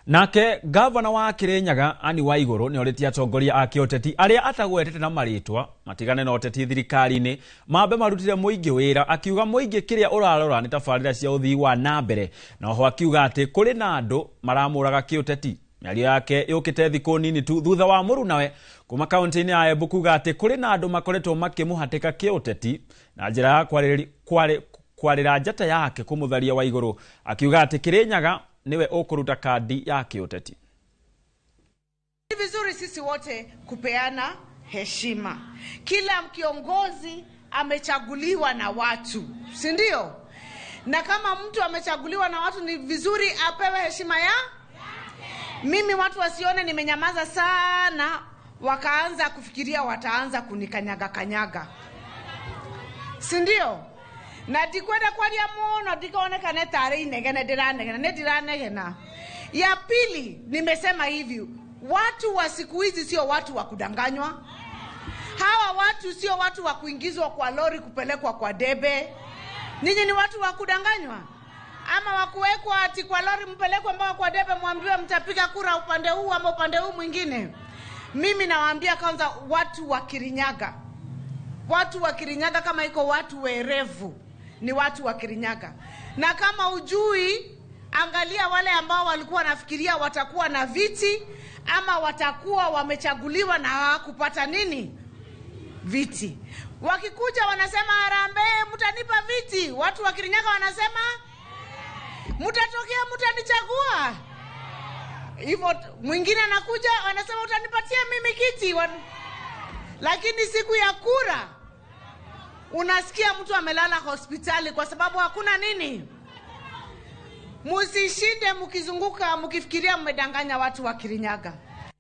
Nake gavana wa Kirinyaga Anne Waiguru ni orĩtie atongoria a kĩũteti arĩa atagwetete na marĩtwa matigane na ũteti thirikari-inĩ mambe marutire mũingĩ wĩra, akiuga mũingĩ kĩrĩa ũrarora nĩ tabarĩra cia ũthii wa nambere, na oho akiuga atĩ kũrĩ na andũ maramũraga kĩũteti. Mĩario yake yũkĩte thikũ nini tu thutha wa Mũrunawe kuma kaunti-inĩ ya Embu kuga atĩ kũrĩ na andũ makoretwo makĩmũhatĩka kĩũteti na njĩra ya kwarĩra njata yake kũmũtharia Waiguru, akiuga atĩ Kirinyaga niwe ũkũruta kandi ya kĩũteti. Ni vizuri sisi wote kupeana heshima. Kila kiongozi amechaguliwa na watu, si ndio? Na kama mtu amechaguliwa na watu ni vizuri apewe heshima ya mimi. Watu wasione nimenyamaza sana wakaanza kufikiria wataanza kunikanyaga, si ndio? Na dikwenda kwa ya muno dikaonekane tare inegene diranegena. Ya pili nimesema hivi, watu wa siku hizi sio watu wa kudanganywa. Hawa watu sio watu wa kuingizwa kwa lori kupelekwa kwa debe. Ninyi ni watu wa kudanganywa? Ama wakuwekwa ati kwa lori mpelekwa mpaka kwa debe mwambiwe mtapiga kura upande huu ama upande huu mwingine? Mimi nawaambia kwanza watu wa Kirinyaga. Watu wa Kirinyaga kama iko watu werevu ni watu wa Kirinyaga. Na kama ujui, angalia wale ambao walikuwa nafikiria watakuwa na viti ama watakuwa wamechaguliwa na hawakupata nini? Viti. Wakikuja wanasema harambee mtanipa viti. Watu wa Kirinyaga wanasema mtatokea mtanichagua. Hivyo mwingine anakuja wanasema utanipatia mimi kiti. Lakini siku ya kura unasikia mtu amelala hospitali kwa sababu hakuna nini? Musishinde mkizunguka mkifikiria mmedanganya watu wa Kirinyaga.